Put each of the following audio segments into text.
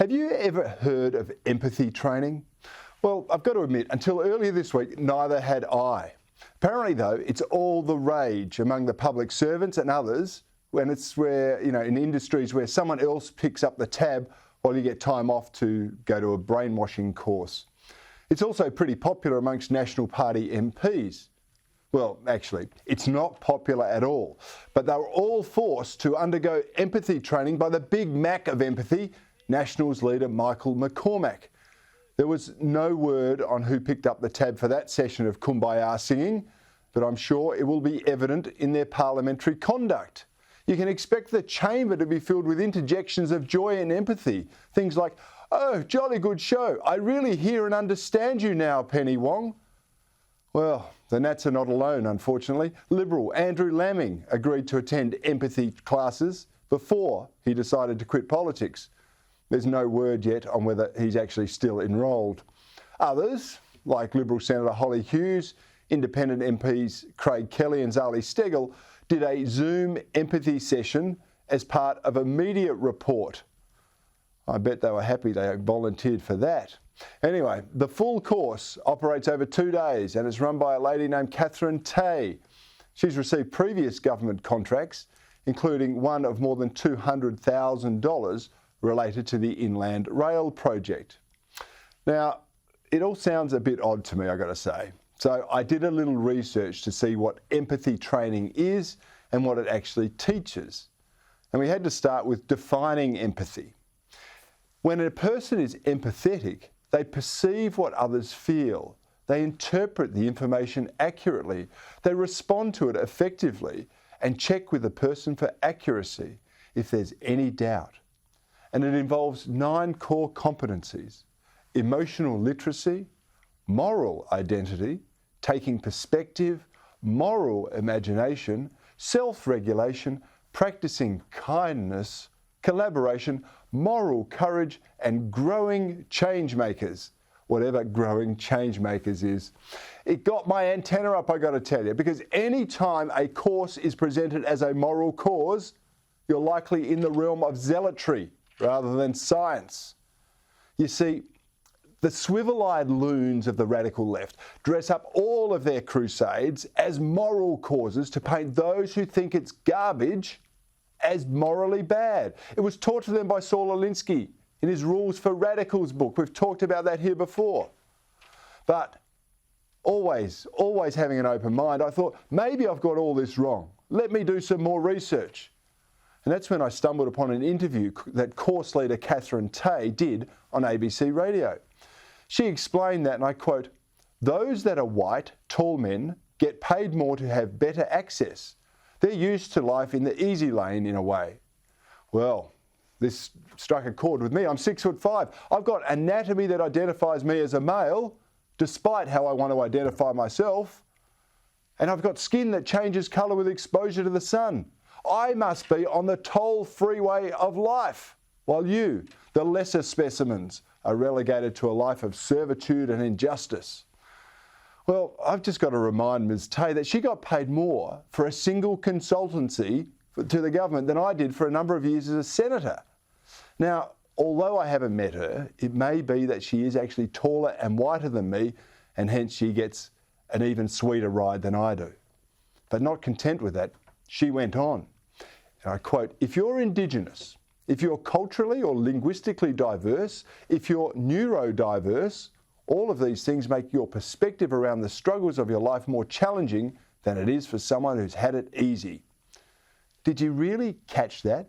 Have you ever heard of empathy training? Well, I've got to admit, until earlier this week, neither had I. Apparently, though, it's all the rage among the public servants and others when it's where, in industries where someone else picks up the tab while you get time off to go to a brainwashing course. It's also pretty popular amongst National Party MPs. Well, actually, it's not popular at all, but they were all forced to undergo empathy training by the Big Mac of empathy, Nationals leader Michael McCormack. There was no word on who picked up the tab for that session of kumbaya singing, but I'm sure it will be evident in their parliamentary conduct. You can expect the chamber to be filled with interjections of joy and empathy. Things like, "Oh, jolly good show. I really hear and understand you now, Penny Wong." Well, the Nats are not alone, unfortunately. Liberal Andrew Laming agreed to attend empathy classes before he decided to quit politics. There's no word yet on whether he's actually still enrolled. Others, like Liberal Senator Holly Hughes, Independent MPs Craig Kelly and Zali Steggall, did a Zoom empathy session as part of a media report. I bet they were happy they volunteered for that. Anyway, the full course operates over 2 days and is run by a lady named Catherine Tay. She's received previous government contracts, including one of more than $200,000 related to the Inland Rail project. Now, it all sounds a bit odd to me, I've got to say. So I did a little research to see what empathy training is and what it actually teaches. And we had to start with defining empathy. When a person is empathetic, they perceive what others feel. They interpret the information accurately. They respond to it effectively and check with the person for accuracy if there's any doubt. And it involves 9 core competencies: emotional literacy, moral identity, taking perspective, moral imagination, self-regulation, practicing kindness, collaboration, moral courage, and growing change makers, whatever growing change makers is. It got my antenna up, I got to tell you, because any time a course is presented as a moral cause, you're likely in the realm of zealotry rather than science. You see, the swivel-eyed loons of the radical left dress up all of their crusades as moral causes to paint those who think it's garbage as morally bad. It was taught to them by Saul Alinsky in his Rules for Radicals book. We've talked about that here before. But always having an open mind, I thought, maybe I've got all this wrong. Let me do some more research. And that's when I stumbled upon an interview that course leader Catherine Tay did on ABC Radio. She explained that, and I quote, "Those that are white, tall men get paid more to have better access. They're used to life in the easy lane in a way." Well, this struck a chord with me. I'm 6'5". I've got anatomy that identifies me as a male, despite how I want to identify myself. And I've got skin that changes colour with exposure to the sun. I must be on the toll freeway of life, while you, the lesser specimens, are relegated to a life of servitude and injustice. Well, I've just got to remind Ms. Tay that she got paid more for a single consultancy to the government than I did for a number of years as a senator. Now, although I haven't met her, it may be that she is actually taller and whiter than me, and hence she gets an even sweeter ride than I do. But not content with that, she went on, and I quote, "If you're Indigenous, if you're culturally or linguistically diverse, if you're neurodiverse, all of these things make your perspective around the struggles of your life more challenging than it is for someone who's had it easy." Did you really catch that?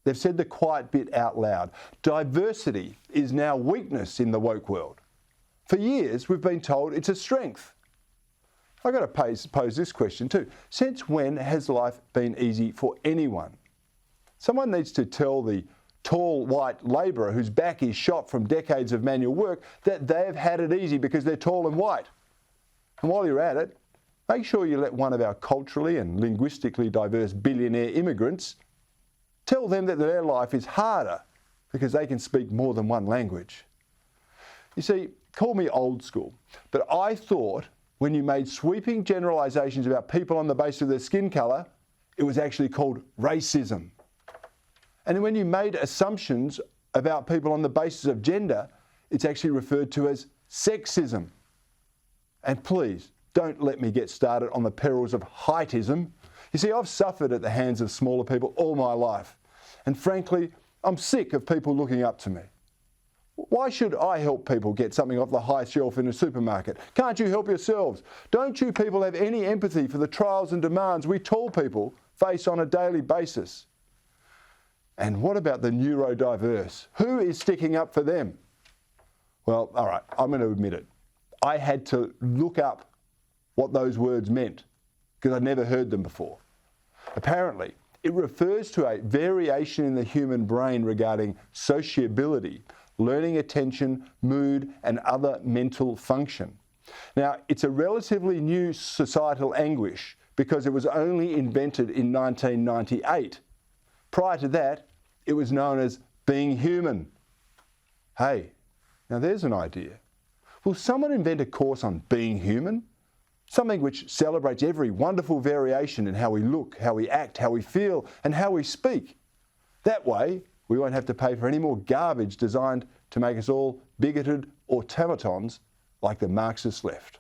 They've said the quiet bit out loud. Diversity is now weakness in the woke world. For years, we've been told it's a strength. I've got to pose this question too. Since when has life been easy for anyone? Someone needs to tell the tall white labourer whose back is shot from decades of manual work that they've had it easy because they're tall and white. And while you're at it, make sure you let one of our culturally and linguistically diverse billionaire immigrants tell them that their life is harder because they can speak more than one language. You see, call me old school, but I thought when you made sweeping generalisations about people on the basis of their skin colour, it was actually called racism. And when you made assumptions about people on the basis of gender, it's actually referred to as sexism. And please, don't let me get started on the perils of heightism. You see, I've suffered at the hands of smaller people all my life. And frankly, I'm sick of people looking up to me. Why should I help people get something off the high shelf in a supermarket? Can't you help yourselves? Don't you people have any empathy for the trials and demands we tall people face on a daily basis? And what about the neurodiverse? Who is sticking up for them? Well, all right, I'm going to admit it. I had to look up what those words meant because I'd never heard them before. Apparently, it refers to a variation in the human brain regarding sociability, learning attention, mood, and other mental function. Now, it's a relatively new societal anguish because it was only invented in 1998. Prior to that, it was known as being human. Hey, now there's an idea. Will someone invent a course on being human? Something which celebrates every wonderful variation in how we look, how we act, how we feel, and how we speak. That way, we won't have to pay for any more garbage designed to make us all bigoted automatons like the Marxist left.